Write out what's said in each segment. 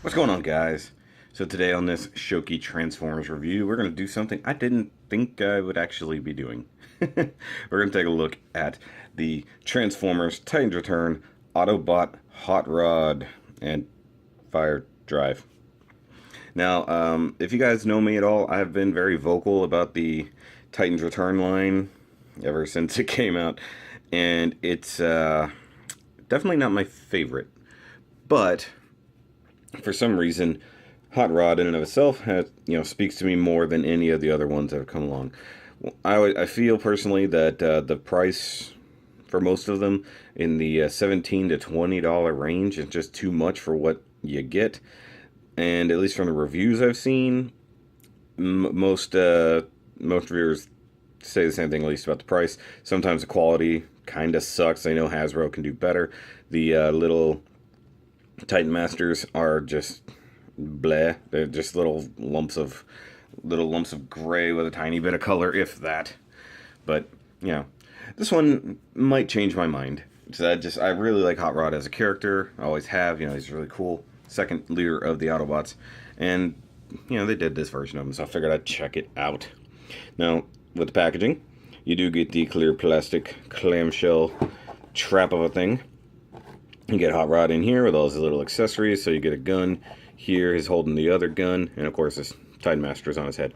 What's going on, guys? So today on this Shoky Transformers review, we're going to do something I didn't think I would actually be doing. We're going to take a look at the Transformers Titans Return Autobot Hot Rod and Fire Drive. Now, if you guys know me at all, I've been very vocal about the Titans Return line ever since it came out, and it's definitely not my favorite. But for some reason, Hot Rod in and of itself has, speaks to me more than any of the other ones that have come along. I feel personally that the price for most of them in the $17 to $20 range is just too much for what you get. And at least from the reviews I've seen, most reviewers say the same thing, at least about the price. Sometimes the quality kind of sucks. I know Hasbro can do better. The little Titan Masters are just bleh. They're just little lumps of gray with a tiny bit of color, if that. But this one might change my mind. So I really like Hot Rod as a character. I always have. He's really cool. Second leader of the Autobots, and they did this version of him, so I figured I'd check it out. Now, with the packaging, you do get the clear plastic clamshell trap of a thing. You get Hot Rod in here with all his little accessories, so you get a gun. Here he's holding the other gun, and of course this Titan Master is on his head.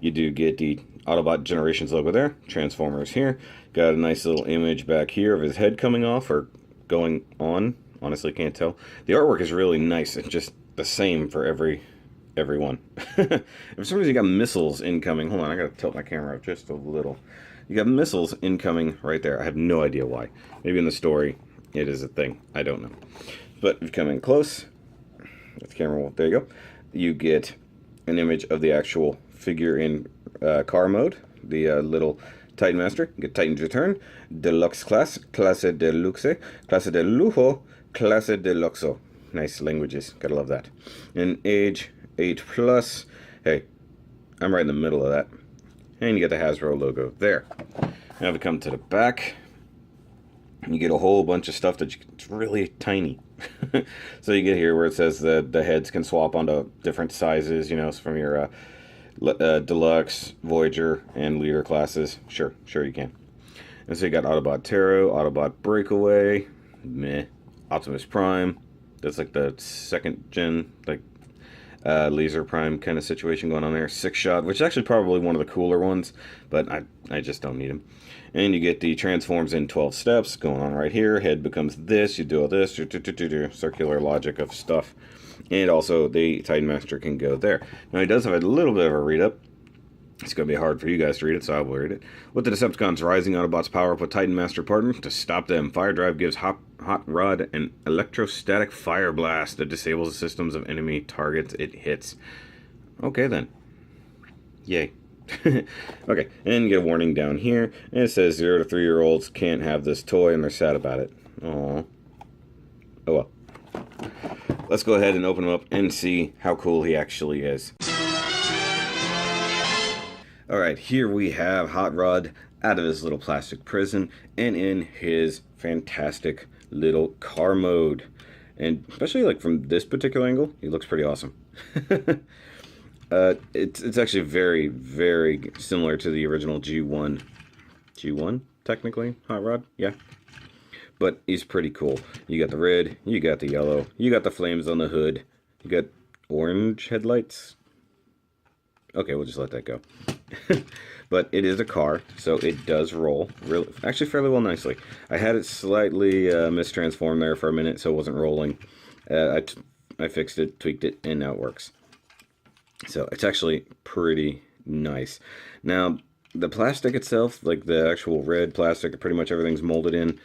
You do get the Autobot Generations logo there, Transformers here. Got a nice little image back here of his head coming off, or going on. Honestly, can't tell. The artwork is really nice. It's just the same for every one. For some reason you got missiles incoming. Hold on, I gotta tilt my camera up just a little. You got missiles incoming right there. I have no idea why. Maybe in the story it is a thing. I don't know. But if you come in close, with the camera, there you go. You get an image of the actual figure in car mode. The little Titan Master. You get Titans Return, Deluxe Class, Clase Deluxe, Clase de Lujo, Clase de Luxo. Nice languages. Gotta love that. And age 8+. Hey, I'm right in the middle of that. And you get the Hasbro logo there. Now we come to the back. You get a whole bunch of stuff it's really tiny. So you get here where it says that the heads can swap onto different sizes, from your Deluxe, Voyager, and Leader classes. Sure you can. And so you got Autobot Taro, Autobot Breakaway, meh, Optimus Prime. That's like the second gen, Laser Prime kind of situation going on there. Six Shot, which is actually probably one of the cooler ones, but I just don't need him. And you get the transforms in 12 steps going on right here. Head becomes this, you do all this, circular logic of stuff. And also the Titan Master can go there. Now he does have a little bit of a read up. It's going to be hard for you guys to read it, so I will read it. With the Decepticons rising, Autobots power up with Titan Master partner to stop them. Fire Drive gives Hot Rod an electrostatic fire blast that disables the systems of enemy targets it hits. Okay then. Yay. Okay, and you get a warning down here, and it says 0 to 3-year-olds can't have this toy, and they're sad about it. Aww. Oh well. Let's go ahead and open him up and see how cool he actually is. Alright, here we have Hot Rod out of his little plastic prison and in his fantastic little car mode. And especially from this particular angle, he looks pretty awesome. It's actually very, very similar to the original G1. G1, technically, Hot Rod, yeah. But he's pretty cool. You got the red, you got the yellow, you got the flames on the hood, you got orange headlights. Okay, we'll just let that go. But it is a car, so it does roll actually fairly well nicely. I had it slightly mistransformed there for a minute, so it wasn't rolling. I fixed it, tweaked it, and now it works. So it's actually pretty nice. Now, the plastic itself, like the actual red plastic, pretty much everything's molded in.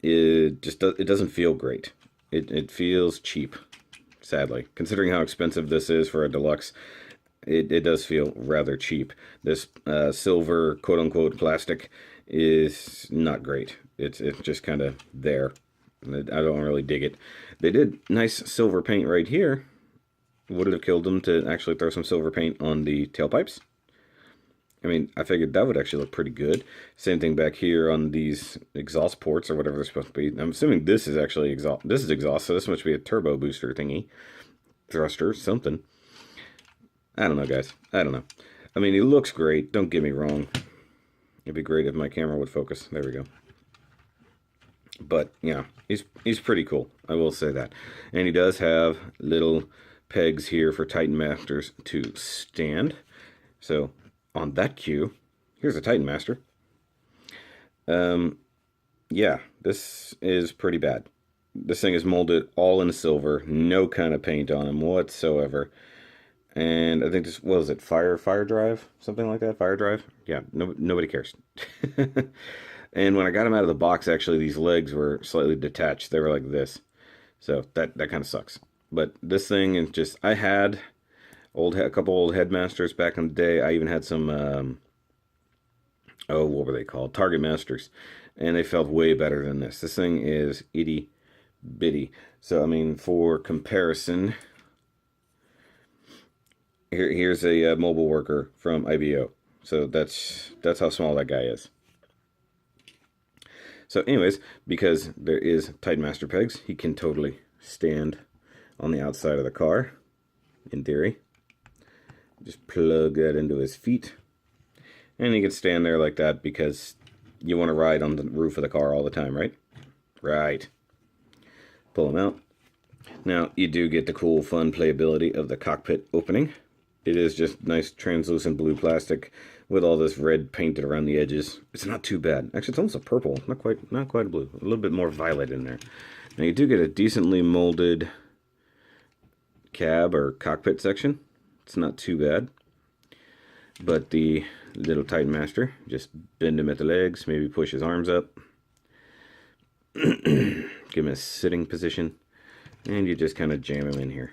It doesn't feel great. It feels cheap, sadly. Considering how expensive this is for a deluxe, it does feel rather cheap. This silver quote-unquote plastic is not great. It's just kind of there. I don't really dig it. They did nice silver paint right here. Would it have killed them to actually throw some silver paint on the tailpipes? I mean, I figured that would actually look pretty good. Same thing back here on these exhaust ports or whatever they're supposed to be. I'm assuming this is actually exhaust. This is exhaust, so this must be a turbo booster thingy. thruster, something. I don't know, guys. I don't know. I mean, he looks great. Don't get me wrong. It'd be great if my camera would focus. There we go. But yeah, he's pretty cool. I will say that. And he does have little pegs here for Titan Masters to stand. So on that cue, here's a Titan Master. Yeah, this is pretty bad. This thing is molded all in silver, no kind of paint on him whatsoever. And I think this, what was it, fire drive? Something like that, fire drive? Yeah, nobody cares. And when I got him out of the box, actually, these legs were slightly detached. They were like this. So that kind of sucks. But this thing is just, I had a couple old Headmasters back in the day. I even had some, oh, what were they called? Target Masters. And they felt way better than this. This thing is itty bitty. So, I mean, for comparison, here's a mobile worker from IBO. So that's how small that guy is. So anyways, because there is Titan Master pegs, he can totally stand on the outside of the car, in theory. Just plug that into his feet. And he can stand there like that because you want to ride on the roof of the car all the time, right? Right. Pull him out. Now, you do get the cool, fun playability of the cockpit opening. It is just nice translucent blue plastic with all this red painted around the edges. It's not too bad. Actually, it's almost a purple. Not quite a blue. A little bit more violet in there. Now, you do get a decently molded cab or cockpit section. It's not too bad. But the little Titan Master, just bend him at the legs, maybe push his arms up. Give him a sitting position. And you just kind of jam him in here.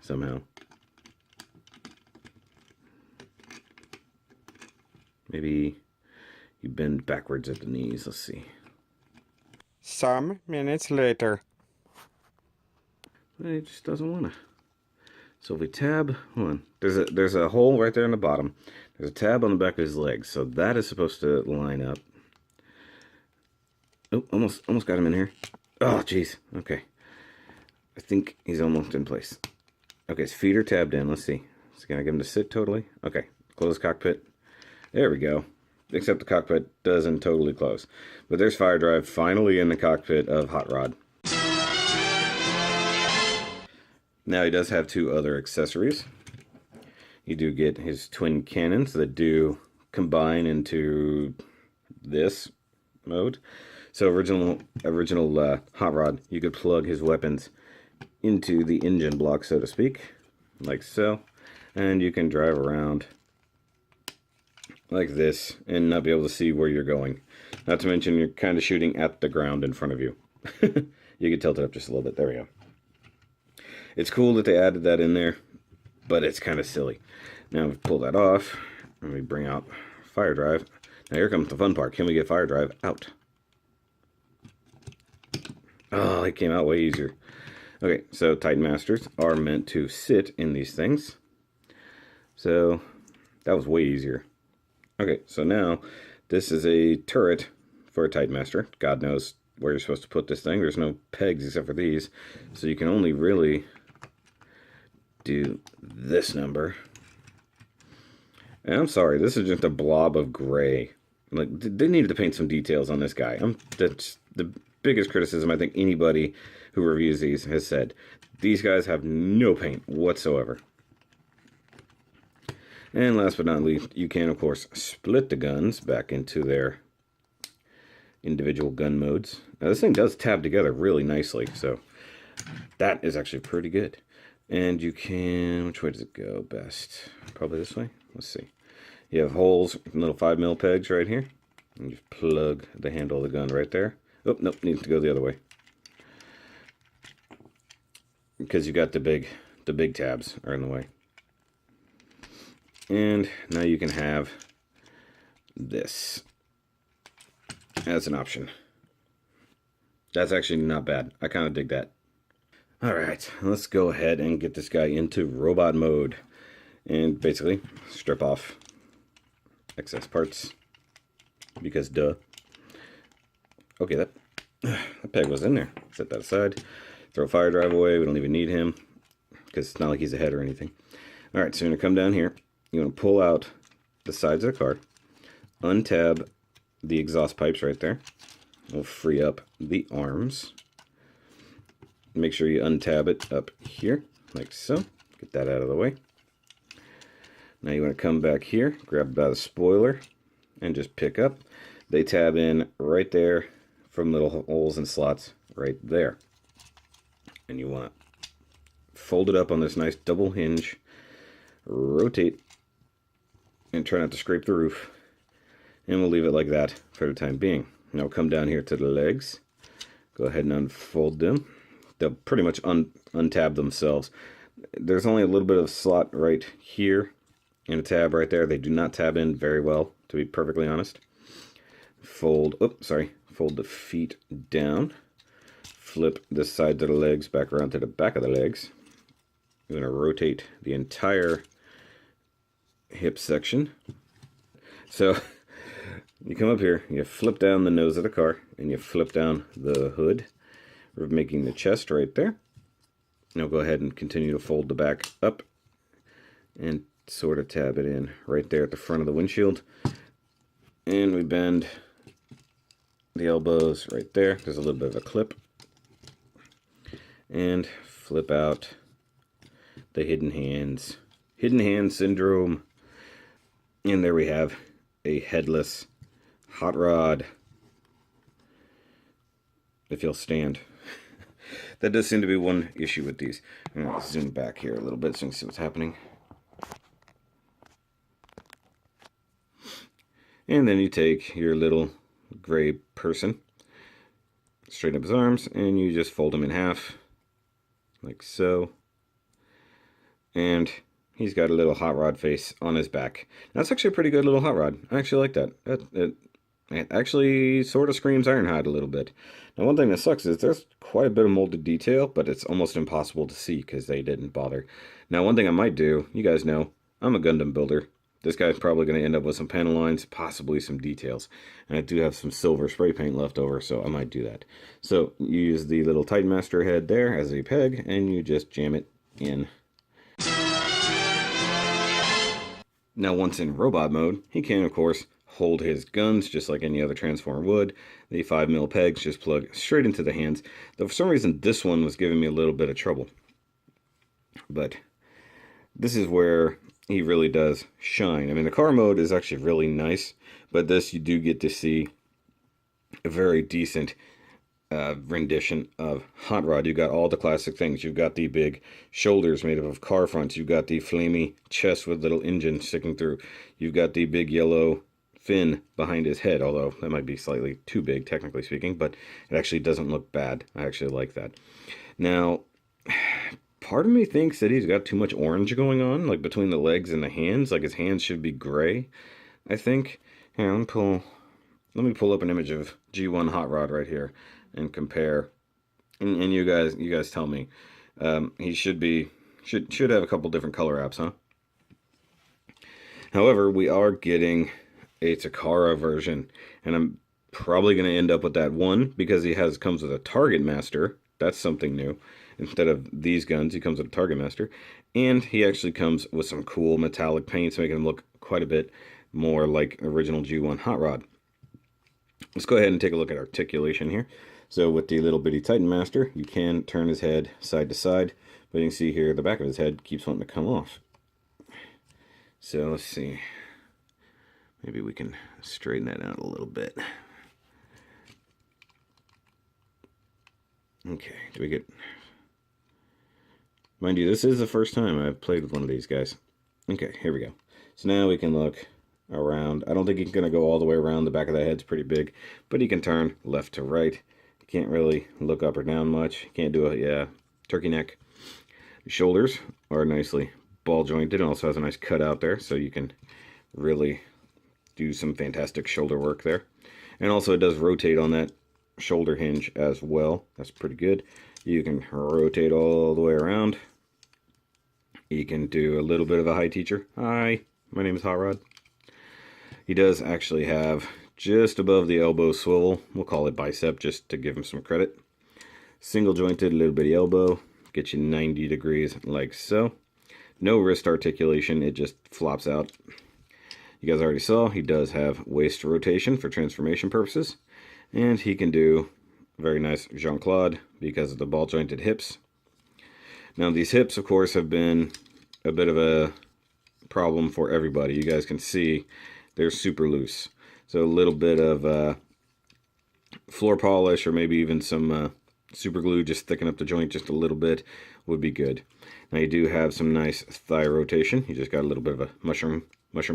Somehow. Maybe you bend backwards at the knees. Let's see. Some minutes later. It just doesn't want to. So if we tab, hold on. There's a hole right there in the bottom. There's a tab on the back of his legs. So that is supposed to line up. Oh, almost got him in here. Oh, jeez. Okay. I think he's almost in place. Okay, his feet are tabbed in. Let's see. So can I get him to sit totally? Okay. Close cockpit. There we go. Except the cockpit doesn't totally close. But there's fire drive finally in the cockpit of Hot Rod. Now he does have two other accessories. You do get his twin cannons that do combine into this mode. So original Hot Rod, you could plug his weapons into the engine block, so to speak, like so, and you can drive around like this and not be able to see where you're going. Not to mention you're kind of shooting at the ground in front of you. You can tilt it up just a little bit. There we go. It's cool that they added that in there, but it's kind of silly. Now we pull that off and we bring out fire drive. Now here comes the fun part. Can we get fire drive out? Oh, it came out way easier. Okay, so Titan Masters are meant to sit in these things. So that was way easier. Okay, so now this is a turret for a Titan Master. God knows where you're supposed to put this thing. There's no pegs except for these. So you can only really do this number. And I'm sorry, this is just a blob of gray. Like, they needed to paint some details on this guy. That's the biggest criticism I think anybody who reviews these has said. These guys have no paint whatsoever. And last but not least, you can, of course, split the guns back into their individual gun modes. Now, this thing does tab together really nicely, so that is actually pretty good. And you can, which way does it go best? Probably this way. Let's see. You have holes, little 5mm pegs right here. And you just plug the handle of the gun right there. Oh, nope, needs to go the other way. Because you got the big tabs are in the way. And now you can have this as an option. That's actually not bad. I kind of dig that. Alright, let's go ahead and get this guy into robot mode. And basically, strip off excess parts. Because duh. Okay, that peg was in there. Set that aside. Throw fire drive away. We don't even need him because it's not like he's a head or anything. All right, so you're going to come down here. You want to pull out the sides of the car. Untab the exhaust pipes right there. We'll free up the arms. Make sure you untab it up here, like so. Get that out of the way. Now you want to come back here, grab by the spoiler, and just pick up. They tab in right there from little holes and slots right there. And you want to fold it up on this nice double hinge, rotate, and try not to scrape the roof. And we'll leave it like that for the time being. Now come down here to the legs. Go ahead and unfold them. They'll pretty much untab themselves. There's only a little bit of slot right here and a tab right there. They do not tab in very well, to be perfectly honest. Fold the feet down. Flip this side of the legs back around to the back of the legs. You're going to rotate the entire hip section. So you come up here, you flip down the nose of the car, and you flip down the hood. We're making the chest right there. Now go ahead and continue to fold the back up and sort of tab it in right there at the front of the windshield. And we bend the elbows right there. There's a little bit of a clip. And flip out the hidden hands. Hidden hand syndrome. And there we have a headless hot rod. If you'll stand. That does seem to be one issue with these. I'm going to zoom back here a little bit so you can see what's happening. And then you take your little gray person, straighten up his arms, and you just fold him in half, like so. And he's got a little hot rod face on his back. That's actually a pretty good little hot rod. I actually like that. It actually sort of screams Ironhide a little bit. Now, one thing that sucks is there's quite a bit of molded detail, but it's almost impossible to see because they didn't bother. Now, one thing I might do, you guys know, I'm a Gundam builder. This guy's probably going to end up with some panel lines, possibly some details. And I do have some silver spray paint left over, so I might do that. So you use the little Titan Master head there as a peg, and you just jam it in. Now, once in robot mode, he can, of course, hold his guns just like any other Transformer would. The 5mm pegs just plug straight into the hands. Though for some reason, this one was giving me a little bit of trouble. But this is where he really does shine. I mean, the car mode is actually really nice, but this you do get to see a very decent rendition of Hot Rod. You got all the classic things. You've got the big shoulders made up of car fronts. You've got the flamey chest with little engine sticking through. You've got the big yellow fin behind his head, although that might be slightly too big, technically speaking, but it actually doesn't look bad. I actually like that. Now, part of me thinks that he's got too much orange going on, like between the legs and the hands. Like his hands should be gray, I think. Here, let me pull up an image of G1 Hot Rod right here and compare. And you guys tell me. He should have a couple different color apps, huh? However, we are getting a Takara version, and I'm probably going to end up with that one because he comes with a Target Master. That's something new. Instead of these guns, he comes with a Target Master, and he actually comes with some cool metallic paints, making him look quite a bit more like original G1 Hot Rod. Let's go ahead and take a look at articulation here. So with the little bitty Titan Master, you can turn his head side to side, but you can see here the back of his head keeps wanting to come off. So let's see. Maybe we can straighten that out a little bit. Okay, do we get... Mind you, this is the first time I've played with one of these guys. Okay, here we go. So now we can look around. I don't think he's going to go all the way around. The back of the head's pretty big, but he can turn left to right. You can't really look up or down much. Can't do a turkey neck. The shoulders are nicely ball jointed. It also has a nice cutout there, so you can really do some fantastic shoulder work there. And also it does rotate on that shoulder hinge as well. That's pretty good. You can rotate all the way around. You can do a little bit of a high teacher. Hi, my name is Hot Rod. He does actually have just above the elbow swivel, we'll call it bicep just to give him some credit. Single jointed, little bitty elbow. Get you 90 degrees like so. No wrist articulation, it just flops out. You guys already saw he does have waist rotation for transformation purposes. And he can do very nice Jean-Claude because of the ball jointed hips. Now these hips, of course, have been a bit of a problem for everybody. You guys can see they're super loose. So a little bit of floor polish or maybe even some super glue, just thicken up the joint just a little bit, would be good. Now you do have some nice thigh rotation. You just got a little bit of a mushroom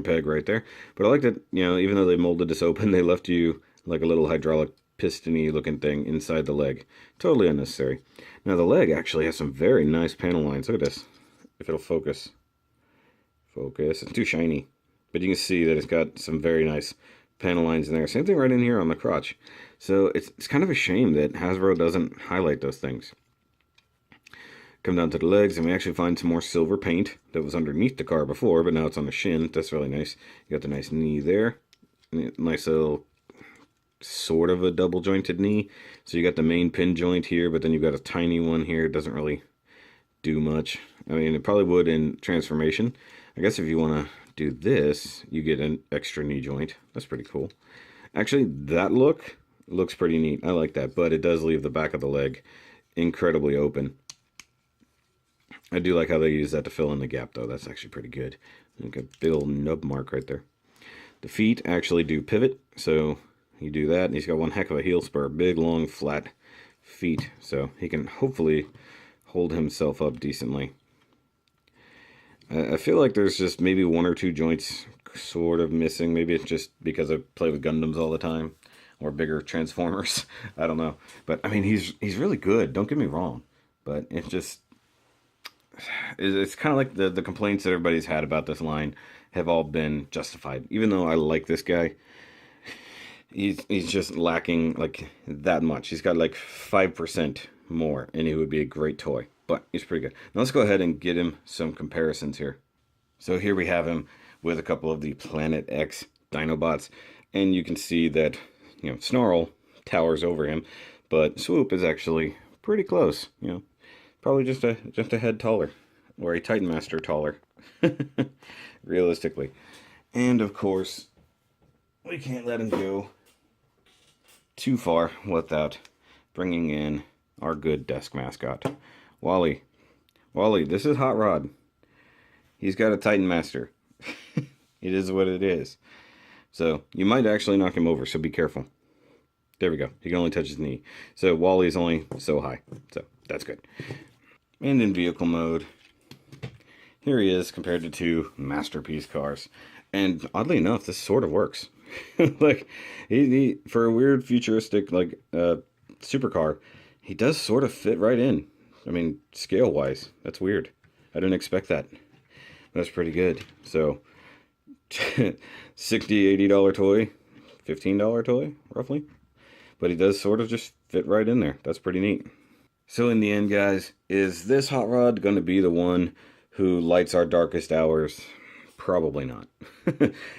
peg right there. But I like that, you know, even though they molded this open, they left you like a little hydraulic piston-y looking thing inside the leg. Totally unnecessary. Now the leg actually has some very nice panel lines. Look at this. If it'll focus. Focus. It's too shiny. But you can see that it's got some very nice panel lines in there. Same thing right in here on the crotch. So it's kind of a shame that Hasbro doesn't highlight those things. Come down to the legs, and we actually find some more silver paint that was underneath the car before, but now it's on the shin. That's really nice. You got the nice knee there. Nice little sort of a double jointed knee. So you got the main pin joint here, but then you've got a tiny one here. It doesn't really do much. I mean, it probably would in transformation. I guess if you want to do this, you get an extra knee joint. That's pretty cool. Actually, that looks pretty neat. I like that, but it does leave the back of the leg incredibly open. I do like how they use that to fill in the gap, though. That's actually pretty good. Look at a big old nub mark right there. The feet actually do pivot, so you do that, and he's got one heck of a heel spur. Big, long, flat feet, so he can hopefully hold himself up decently. I feel like there's just maybe one or two joints sort of missing. Maybe it's just because I play with Gundams all the time, or bigger Transformers. I don't know. But, I mean, he's really good. Don't get me wrong. But it's just... It's kind of like the complaints that everybody's had about this line have all been justified. Even though I like this guy, he's just lacking like that much. He's got like 5% more, and he would be a great toy. But he's pretty good. Now let's go ahead and get him some comparisons here. So here we have him with a couple of the Planet X Dinobots, and you can see that, you know, Snarl towers over him, but Swoop is actually pretty close, you know. Probably just a head taller, or a Titan Master taller, realistically. And of course, we can't let him go too far without bringing in our good desk mascot, Wally. Wally, this is Hot Rod. He's got a Titan Master. It is what it is. So you might actually knock him over, so be careful. There we go. He can only touch his knee. So Wally's only so high. So that's good. And in vehicle mode, here he is compared to two masterpiece cars. And oddly enough, this sort of works. Like, he for a weird futuristic, like, supercar, he does sort of fit right in. I mean, scale-wise, that's weird. I didn't expect that. That's pretty good. So, $60, $80 toy, $15 toy, roughly. But he does sort of just fit right in there. That's pretty neat. So in the end, guys, is this Hot Rod going to be the one who lights our darkest hours? Probably not.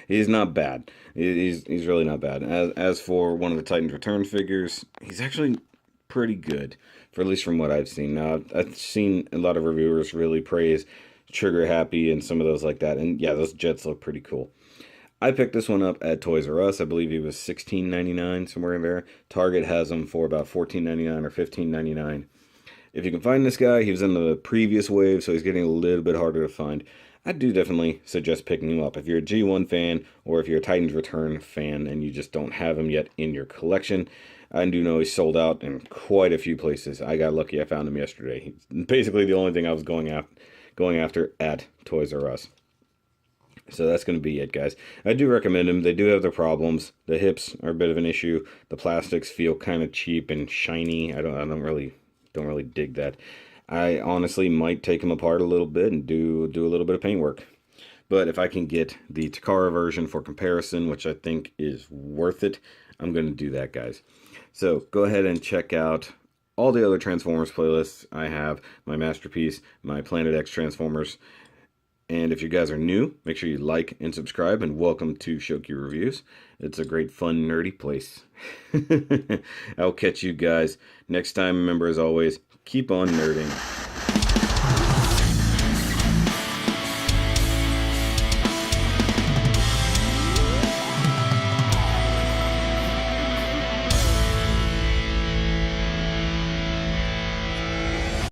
He's not bad. He's really not bad. As for one of the Titans Return figures, he's actually pretty good, for at least from what I've seen. Now, I've seen a lot of reviewers really praise Trigger Happy and some of those like that, and yeah, those jets look pretty cool. I picked this one up at Toys R Us. I believe he was $16.99, somewhere in there. Target has him for about $14.99 or $15.99. If you can find this guy, he was in the previous wave, so he's getting a little bit harder to find. I do definitely suggest picking him up. If you're a G1 fan, or if you're a Titans Return fan, and you just don't have him yet in your collection, I do know he's sold out in quite a few places. I got lucky I found him yesterday. He's basically the only thing I was going after at Toys R Us. So that's going to be it, guys. I do recommend them. They do have their problems. The hips are a bit of an issue. The plastics feel kind of cheap and shiny. I don't really dig that. I honestly might take them apart a little bit and do a little bit of paint work. But if I can get the Takara version for comparison, which I think is worth it, I'm going to do that, guys. So go ahead and check out all the other Transformers playlists I have. My Masterpiece, my Planet X Transformers, And if you guys are new, make sure you like and subscribe, and welcome to Shoky Reviews. It's a great, fun, nerdy place. I'll catch you guys next time. Remember, as always, keep on nerding.